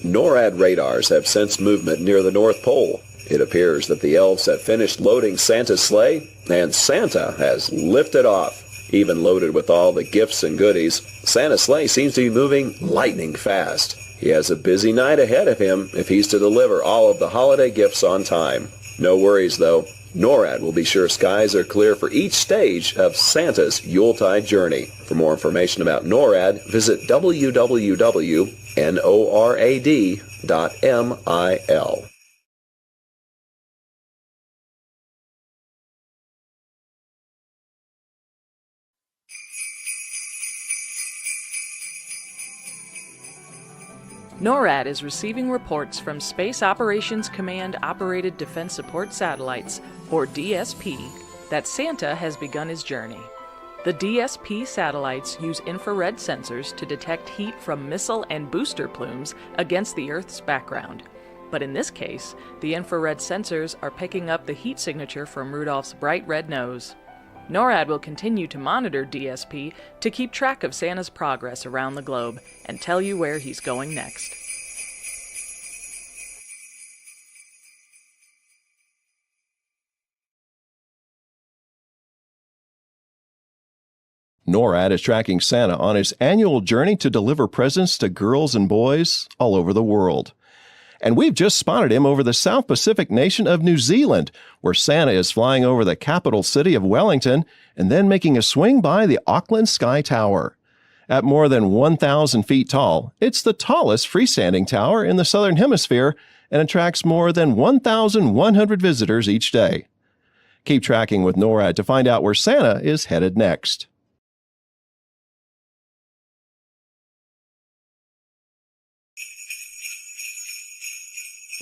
NORAD radars have sensed movement near the North Pole. It appears that the elves have finished loading Santa's sleigh, and Santa has lifted off. Even loaded with all the gifts and goodies, Santa's sleigh seems to be moving lightning fast. He has a busy night ahead of him if he's to deliver all of the holiday gifts on time. No worries, though. NORAD will be sure skies are clear for each stage of Santa's Yuletide journey. For more information about NORAD, visit www.norad.mil. NORAD is receiving reports from Space Operations Command Operated Defense Support Satellites, or DSP, that Santa has begun his journey. The DSP satellites use infrared sensors to detect heat from missile and booster plumes against the Earth's background. But in this case, the infrared sensors are picking up the heat signature from Rudolph's bright red nose. NORAD will continue to monitor DSP to keep track of Santa's progress around the globe and tell you where he's going next. NORAD is tracking Santa on his annual journey to deliver presents to girls and boys all over the world. And we've just spotted him over the South Pacific nation of New Zealand, where Santa is flying over the capital city of Wellington and then making a swing by the Auckland Sky Tower. At more than 1,000 feet tall, it's the tallest freestanding tower in the Southern Hemisphere and attracts more than 1,100 visitors each day. Keep tracking with NORAD to find out where Santa is headed next.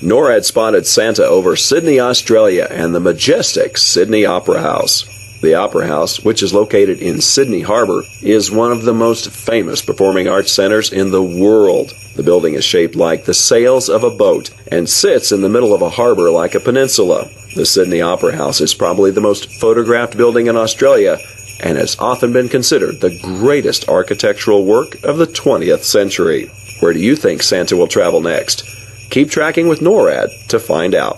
NORAD spotted Santa over Sydney, Australia, and the majestic Sydney Opera House. The Opera House, which is located in Sydney Harbour, is one of the most famous performing arts centers in the world. The building is shaped like the sails of a boat and sits in the middle of a harbour like a peninsula. The Sydney Opera House is probably the most photographed building in Australia and has often been considered the greatest architectural work of the 20th century. Where do you think Santa will travel next? Keep tracking with NORAD to find out.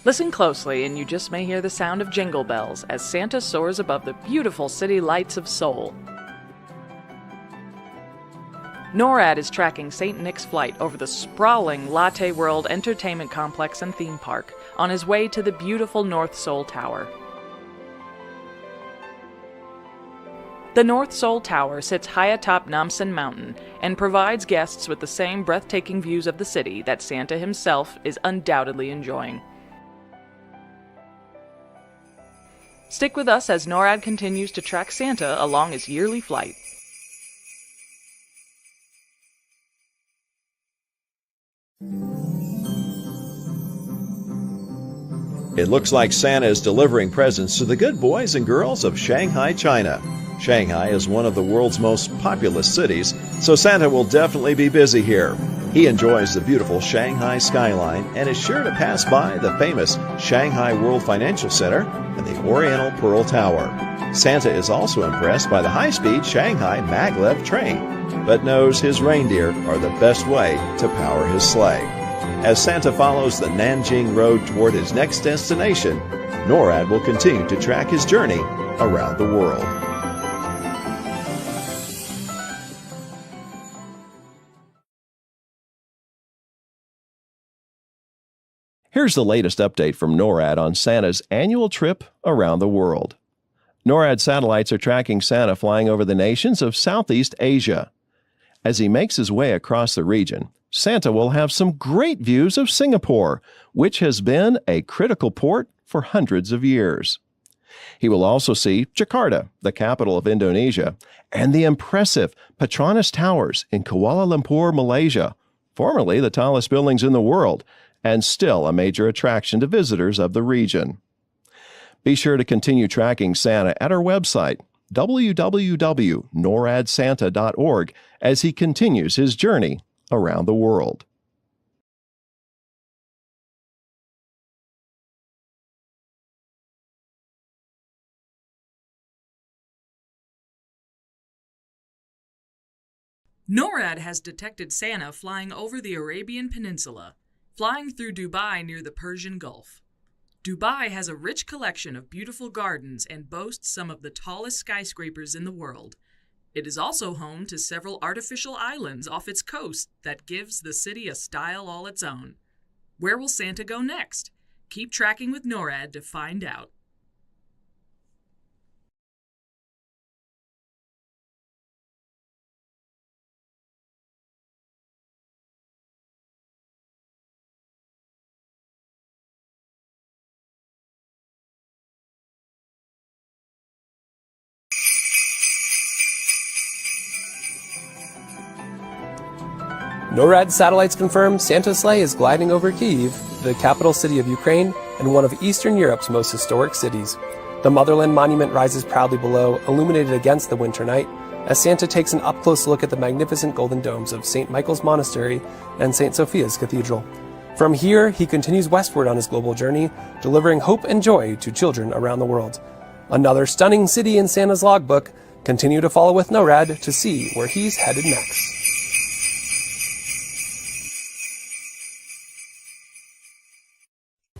Listen closely and you just may hear the sound of jingle bells as Santa soars above the beautiful city lights of Seoul. NORAD is tracking St. Nick's flight over the sprawling Latte World Entertainment Complex and Theme Park on his way to the beautiful North Seoul Tower. The North Seoul Tower sits high atop Namsan Mountain and provides guests with the same breathtaking views of the city that Santa himself is undoubtedly enjoying. Stick with us as NORAD continues to track Santa along his yearly flight. It looks like Santa is delivering presents to the good boys and girls of Shanghai, China. Shanghai is one of the world's most populous cities, so Santa will definitely be busy here. He enjoys the beautiful Shanghai skyline and is sure to pass by the famous Shanghai World Financial Center and the Oriental Pearl Tower. Santa is also impressed by the high-speed Shanghai maglev train, but knows his reindeer are the best way to power his sleigh. As Santa follows the Nanjing Road toward his next destination, NORAD will continue to track his journey around the world. Here's the latest update from NORAD on Santa's annual trip around the world. NORAD satellites are tracking Santa flying over the nations of Southeast Asia. As he makes his way across the region, Santa will have some great views of Singapore, which has been a critical port for hundreds of years. He will also see Jakarta, the capital of Indonesia, and the impressive Petronas Towers in Kuala Lumpur, Malaysia, formerly the tallest buildings in the world, and still a major attraction to visitors of the region. Be sure to continue tracking Santa at our website, www.noradsanta.org, as he continues his journey around the world. NORAD has detected Santa flying over the Arabian Peninsula, flying through Dubai near the Persian Gulf. Dubai has a rich collection of beautiful gardens and boasts some of the tallest skyscrapers in the world. It is also home to several artificial islands off its coast that gives the city a style all its own. Where will Santa go next? Keep tracking with NORAD to find out. NORAD satellites confirm Santa's sleigh is gliding over Kyiv, the capital city of Ukraine and one of Eastern Europe's most historic cities. The Motherland Monument rises proudly below, illuminated against the winter night, as Santa takes an up-close look at the magnificent golden domes of St. Michael's Monastery and St. Sophia's Cathedral. From here, he continues westward on his global journey, delivering hope and joy to children around the world. Another stunning city in Santa's logbook. Continue to follow with NORAD to see where he's headed next.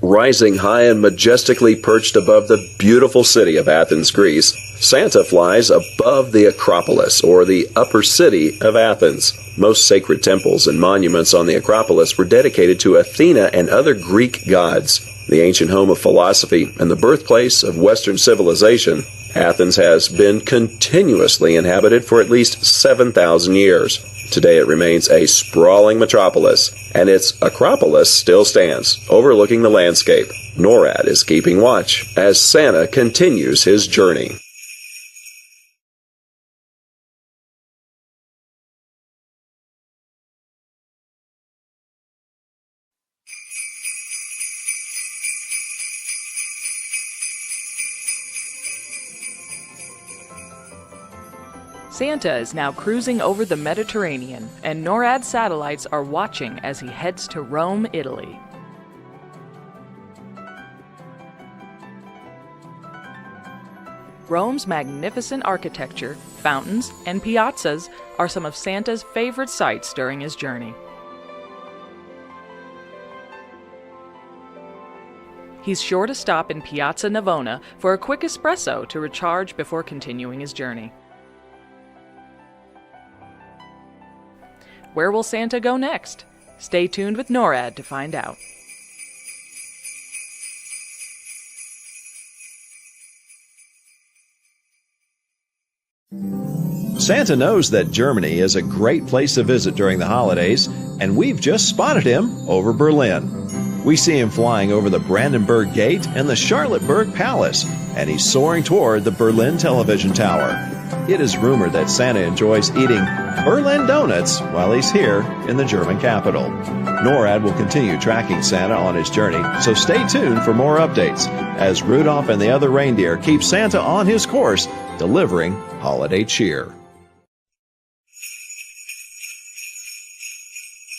Rising high and majestically perched above the beautiful city of Athens, Greece, Santa flies above the Acropolis, or the upper city of Athens. Most sacred temples and monuments on the Acropolis were dedicated to Athena and other Greek gods. The ancient home of philosophy and the birthplace of Western civilization, Athens has been continuously inhabited for at least 7,000 years. Today it remains a sprawling metropolis, and its Acropolis still stands, overlooking the landscape. NORAD is keeping watch as Santa continues his journey. Santa is now cruising over the Mediterranean, and NORAD satellites are watching as he heads to Rome, Italy. Rome's magnificent architecture, fountains, and piazzas are some of Santa's favorite sights during his journey. He's sure to stop in Piazza Navona for a quick espresso to recharge before continuing his journey. Where will Santa go next? Stay tuned with NORAD to find out. Santa knows that Germany is a great place to visit during the holidays, and we've just spotted him over Berlin. We see him flying over the Brandenburg Gate and the Charlottenburg Palace, and he's soaring toward the Berlin Television Tower. It is rumored that Santa enjoys eating Berlin donuts while he's here in the German capital. NORAD will continue tracking Santa on his journey, so stay tuned for more updates as Rudolph and the other reindeer keep Santa on his course, delivering holiday cheer.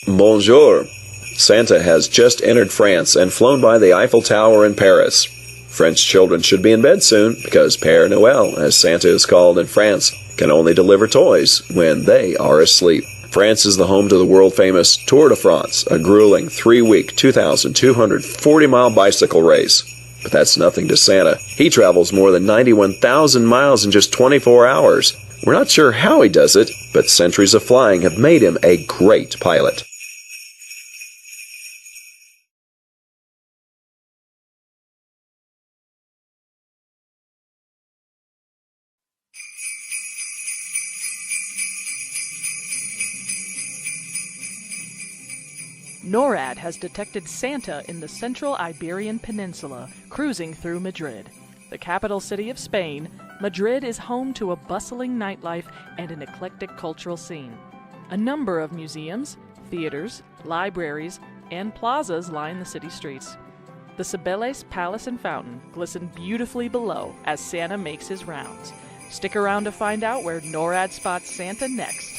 Bonjour. Santa has just entered France and flown by the Eiffel Tower in Paris. French children should be in bed soon because Père Noël, as Santa is called in France, can only deliver toys when they are asleep. France is the home to the world-famous Tour de France, a grueling 3-week, 2,240-mile bicycle race. But that's nothing to Santa. He travels more than 91,000 miles in just 24 hours. We're not sure how he does it, but centuries of flying have made him a great pilot. NORAD has detected Santa in the central Iberian Peninsula, cruising through Madrid. The capital city of Spain, Madrid is home to a bustling nightlife and an eclectic cultural scene. A number of museums, theaters, libraries, and plazas line the city streets. The Cibeles Palace and Fountain glisten beautifully below as Santa makes his rounds. Stick around to find out where NORAD spots Santa next.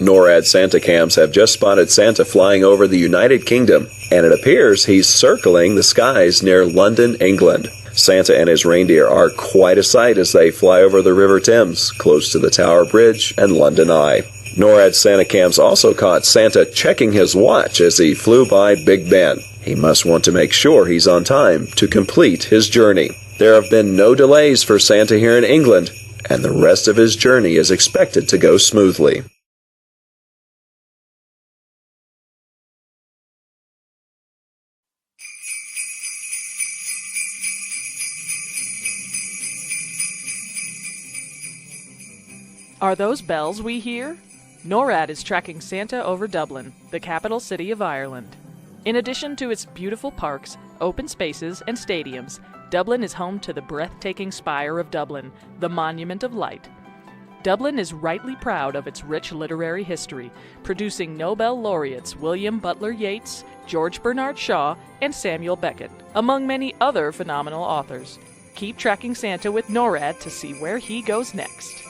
NORAD Santa cams have just spotted Santa flying over the United Kingdom, and it appears he's circling the skies near London, England. Santa and his reindeer are quite a sight as they fly over the River Thames, close to the Tower Bridge and London Eye. NORAD Santa cams also caught Santa checking his watch as he flew by Big Ben. He must want to make sure he's on time to complete his journey. There have been no delays for Santa here in England, and the rest of his journey is expected to go smoothly. Are those bells we hear? NORAD is tracking Santa over Dublin, the capital city of Ireland. In addition to its beautiful parks, open spaces, and stadiums, Dublin is home to the breathtaking Spire of Dublin, the Monument of Light. Dublin is rightly proud of its rich literary history, producing Nobel laureates William Butler Yeats, George Bernard Shaw, and Samuel Beckett, among many other phenomenal authors. Keep tracking Santa with NORAD to see where he goes next.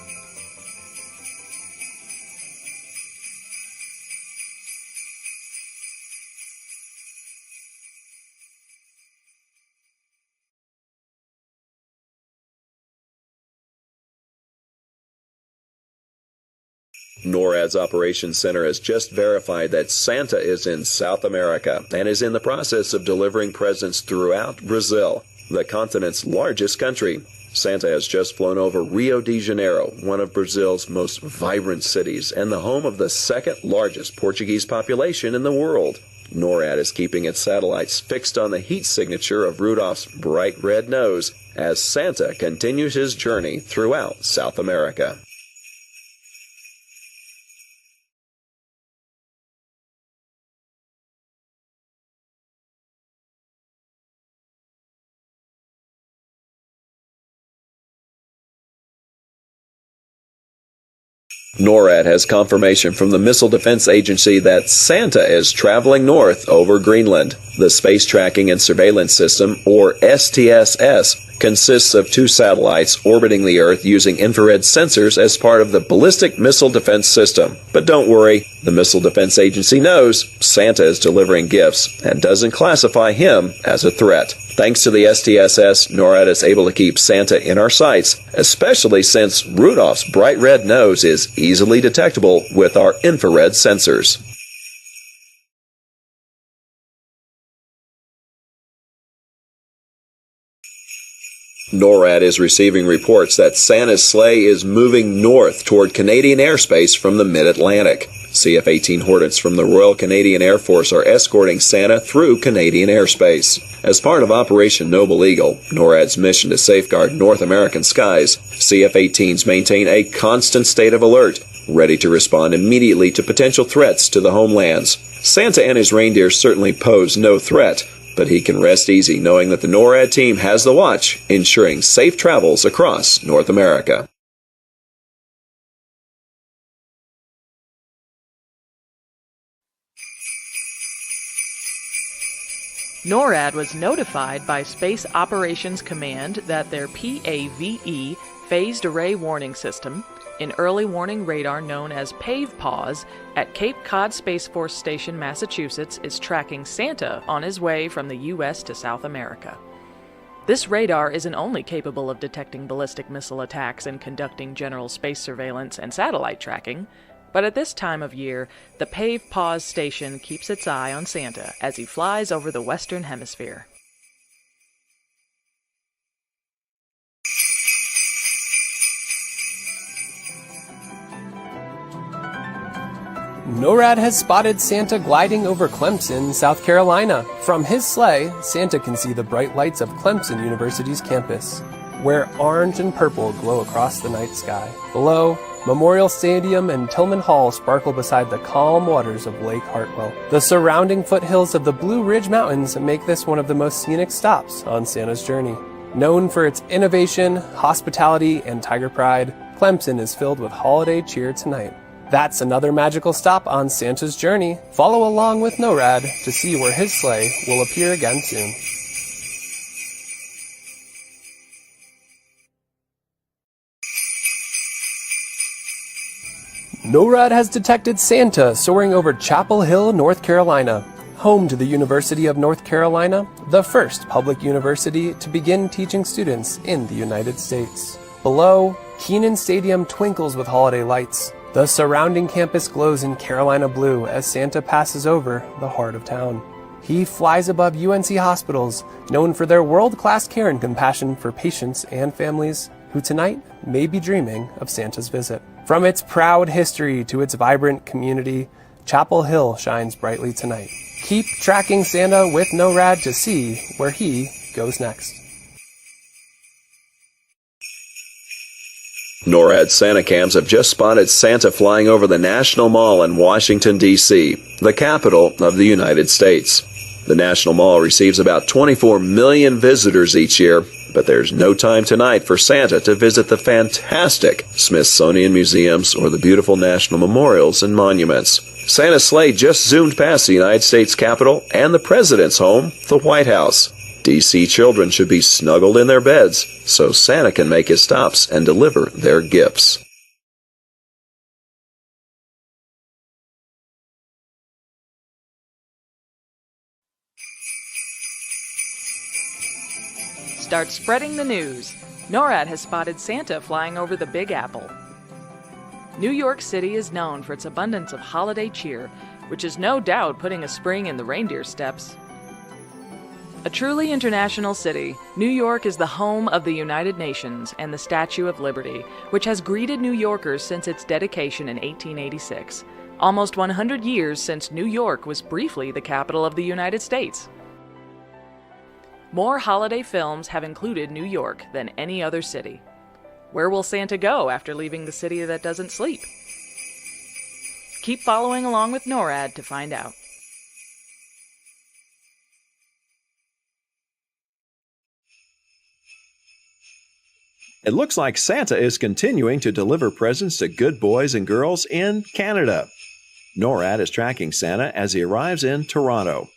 NORAD's Operations Center has just verified that Santa is in South America and is in the process of delivering presents throughout Brazil, the continent's largest country. Santa has just flown over Rio de Janeiro, one of Brazil's most vibrant cities and the home of the second largest Portuguese population in the world. NORAD is keeping its satellites fixed on the heat signature of Rudolph's bright red nose as Santa continues his journey throughout South America. NORAD has confirmation from the Missile Defense Agency that Santa is traveling north over Greenland. The Space Tracking and Surveillance System, or STSS, consists of 2 satellites orbiting the Earth using infrared sensors as part of the Ballistic Missile Defense System. But don't worry, the Missile Defense Agency knows Santa is delivering gifts and doesn't classify him as a threat. Thanks to the STSS, NORAD is able to keep Santa in our sights, especially since Rudolph's bright red nose is easily detectable with our infrared sensors. NORAD is receiving reports that Santa's sleigh is moving north toward Canadian airspace from the mid-Atlantic. CF-18 Hornets from the Royal Canadian Air Force are escorting Santa through Canadian airspace. As part of Operation Noble Eagle, NORAD's mission to safeguard North American skies, CF-18s maintain a constant state of alert, ready to respond immediately to potential threats to the homelands. Santa and his reindeer certainly pose no threat, but he can rest easy knowing that the NORAD team has the watch, ensuring safe travels across North America. NORAD was notified by Space Operations Command that their PAVE, Phased Array Warning System, an early warning radar known as PAVE-PAWS, at Cape Cod Space Force Station, Massachusetts, is tracking Santa on his way from the U.S. to South America. This radar isn't only capable of detecting ballistic missile attacks and conducting general space surveillance and satellite tracking, but at this time of year, the PAVE-PAWS station keeps its eye on Santa as he flies over the Western Hemisphere. NORAD has spotted Santa gliding over Clemson, South Carolina. From his sleigh, Santa can see the bright lights of Clemson University's campus, where orange and purple glow across the night sky. Below, Memorial Stadium and Tillman Hall sparkle beside the calm waters of Lake Hartwell. The surrounding foothills of the Blue Ridge Mountains make this one of the most scenic stops on Santa's journey. Known for its innovation, hospitality, and tiger pride, Clemson is filled with holiday cheer tonight. That's another magical stop on Santa's journey. Follow along with NORAD to see where his sleigh will appear again soon. NORAD has detected Santa soaring over Chapel Hill, North Carolina, home to the University of North Carolina, the first public university to begin teaching students in the United States. Below, Kenan Stadium twinkles with holiday lights. The surrounding campus glows in Carolina blue as Santa passes over the heart of town. He flies above UNC hospitals, known for their world-class care and compassion for patients and families who tonight may be dreaming of Santa's visit. From its proud history to its vibrant community, Chapel Hill shines brightly tonight. Keep tracking Santa with NORAD to see where he goes next. NORAD Santa cams have just spotted Santa flying over the National Mall in Washington, D.C., the capital of the United States. The National Mall receives about 24 million visitors each year, but there's no time tonight for Santa to visit the fantastic Smithsonian museums or the beautiful national memorials and monuments. Santa's sleigh just zoomed past the United States Capitol and the President's home, the White House. D.C. children should be snuggled in their beds so Santa can make his stops and deliver their gifts. Start spreading the news. NORAD has spotted Santa flying over the Big Apple. New York City is known for its abundance of holiday cheer, which is no doubt putting a spring in the reindeer steps. A truly international city, New York is the home of the United Nations and the Statue of Liberty, which has greeted New Yorkers since its dedication in 1886, almost 100 years since New York was briefly the capital of the United States. More holiday films have included New York than any other city. Where will Santa go after leaving the city that doesn't sleep? Keep following along with NORAD to find out. It looks like Santa is continuing to deliver presents to good boys and girls in Canada. NORAD is tracking Santa as he arrives in Toronto.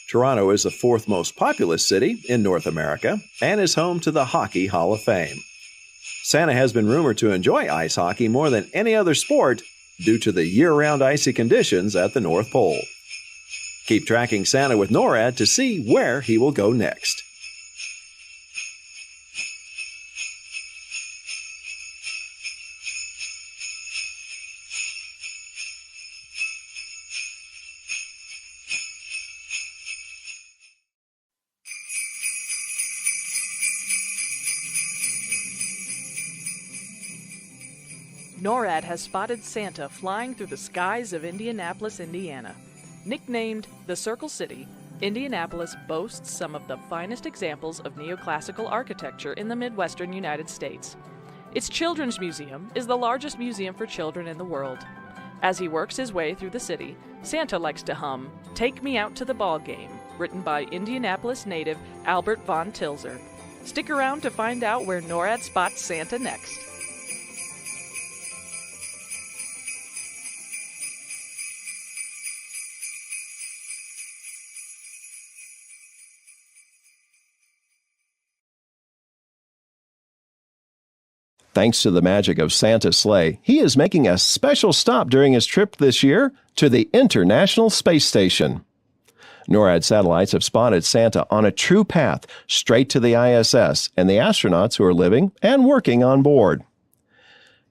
Toronto is the fourth most populous city in North America and is home to the Hockey Hall of Fame. Santa has been rumored to enjoy ice hockey more than any other sport due to the year-round icy conditions at the North Pole. Keep tracking Santa with NORAD to see where he will go next. NORAD has spotted Santa flying through the skies of Indianapolis, Indiana. Nicknamed the Circle City, Indianapolis boasts some of the finest examples of neoclassical architecture in the Midwestern United States. Its Children's Museum is the largest museum for children in the world. As he works his way through the city, Santa likes to hum "Take Me Out to the Ball Game," written by Indianapolis native Albert von Tilzer. Stick around to find out where NORAD spots Santa next. Thanks to the magic of Santa's sleigh, he is making a special stop during his trip this year to the International Space Station. NORAD satellites have spotted Santa on a true path straight to the ISS and the astronauts who are living and working on board.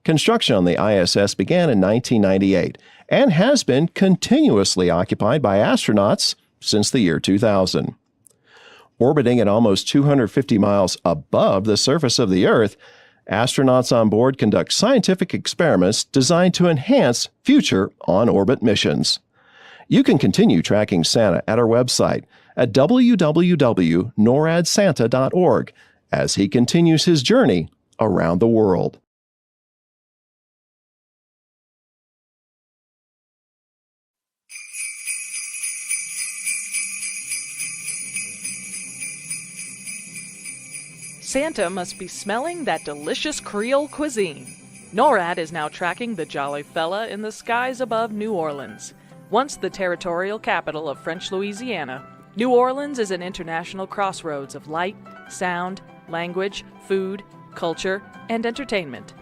Construction on the ISS began in 1998 and has been continuously occupied by astronauts since the year 2000. Orbiting at almost 250 miles above the surface of the Earth, astronauts on board conduct scientific experiments designed to enhance future on-orbit missions. You can continue tracking Santa at our website at www.noradsanta.org as he continues his journey around the world. Santa must be smelling that delicious Creole cuisine. NORAD is now tracking the jolly fella in the skies above New Orleans. Once the territorial capital of French Louisiana, New Orleans is an international crossroads of light, sound, language, food, culture, and entertainment.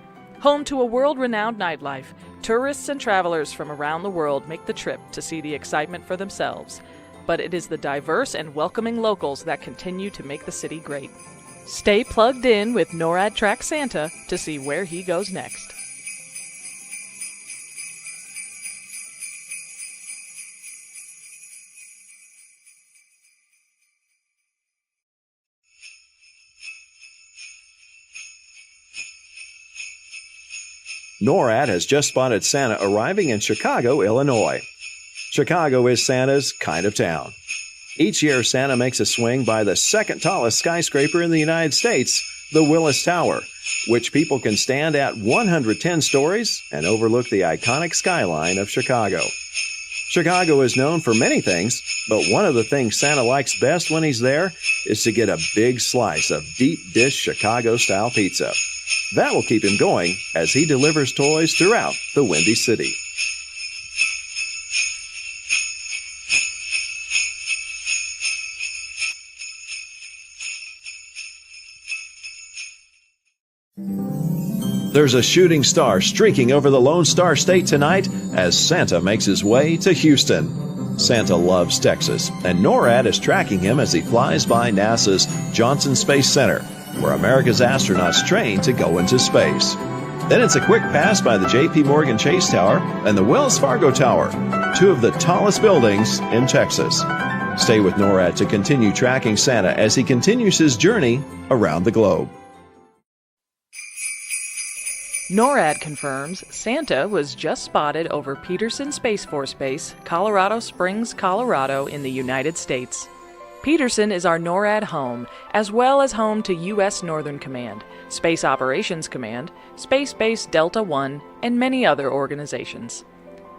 Home to a world-renowned nightlife, tourists and travelers from around the world make the trip to see the excitement for themselves. But it is the diverse and welcoming locals that continue to make the city great. Stay plugged in with NORAD Track Santa to see where he goes next. NORAD has just spotted Santa arriving in Chicago, Illinois. Chicago is Santa's kind of town. Each year, Santa makes a swing by the second tallest skyscraper in the United States, the Willis Tower, which people can stand at 110 stories and overlook the iconic skyline of Chicago. Chicago is known for many things, but one of the things Santa likes best when he's there is to get a big slice of deep dish Chicago-style pizza. That will keep him going as he delivers toys throughout the Windy City. There's a shooting star streaking over the Lone Star State tonight as Santa makes his way to Houston. Santa loves Texas, and NORAD is tracking him as he flies by NASA's Johnson Space Center, where America's astronauts train to go into space. Then it's a quick pass by the J.P. Morgan Chase Tower and the Wells Fargo Tower, two of the tallest buildings in Texas. Stay with NORAD to continue tracking Santa as he continues his journey around the globe. NORAD confirms Santa was just spotted over Peterson Space Force Base, Colorado Springs, Colorado in the United States. Peterson is our NORAD home, as well as home to U.S. Northern Command, Space Operations Command, Space Base Delta One, and many other organizations.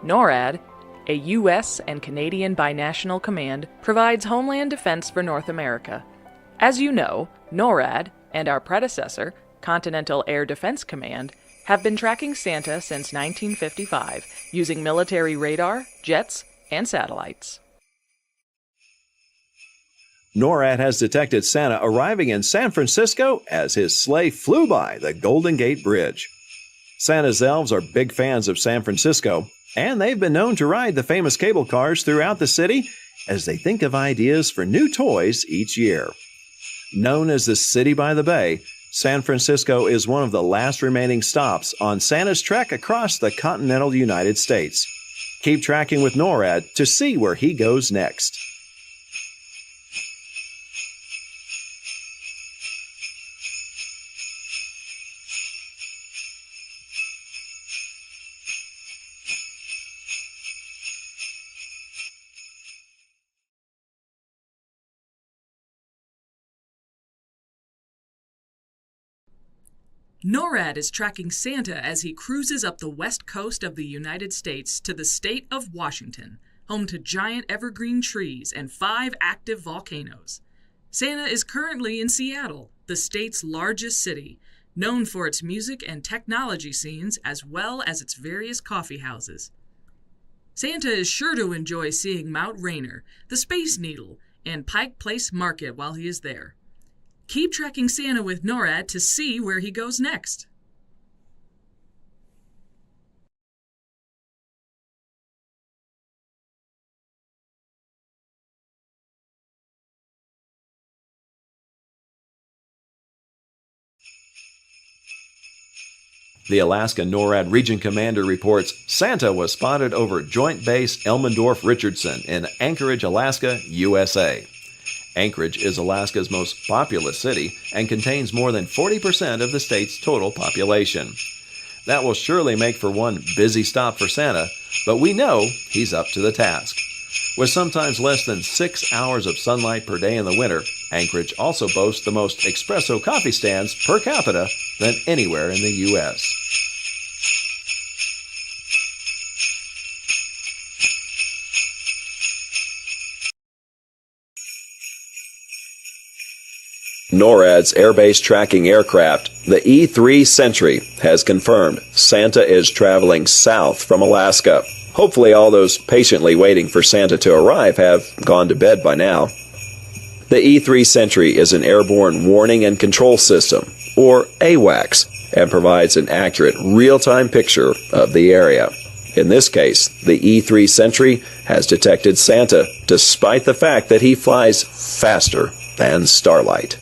NORAD, a U.S. and Canadian binational command, provides homeland defense for North America. As you know, NORAD and our predecessor, Continental Air Defense Command, have been tracking Santa since 1955 using military radar, jets, and satellites. NORAD has detected Santa arriving in San Francisco as his sleigh flew by the Golden Gate Bridge. Santa's elves are big fans of San Francisco, and they've been known to ride the famous cable cars throughout the city as they think of ideas for new toys each year. Known as the City by the Bay, San Francisco is one of the last remaining stops on Santa's trek across the continental United States. Keep tracking with NORAD to see where he goes next. NORAD is tracking Santa as he cruises up the west coast of the United States to the state of Washington, home to giant evergreen trees and 5 active volcanoes. Santa is currently in Seattle, the state's largest city, known for its music and technology scenes as well as its various coffee houses. Santa is sure to enjoy seeing Mount Rainier, the Space Needle, and Pike Place Market while he is there. Keep tracking Santa with NORAD to see where he goes next. The Alaska NORAD Region Commander reports Santa was spotted over Joint Base Elmendorf-Richardson in Anchorage, Alaska, USA. Anchorage is Alaska's most populous city and contains more than 40% of the state's total population. That will surely make for one busy stop for Santa, but we know he's up to the task. With sometimes less than 6 hours of sunlight per day in the winter, Anchorage also boasts the most espresso coffee stands per capita than anywhere in the U.S. NORAD's airbase tracking aircraft, the E-3 Sentry, has confirmed Santa is traveling south from Alaska. Hopefully all those patiently waiting for Santa to arrive have gone to bed by now. The E-3 Sentry is an airborne warning and control system, or AWACS, and provides an accurate real-time picture of the area. In this case, the E3 Sentry has detected Santa, despite the fact that he flies faster than Starlight.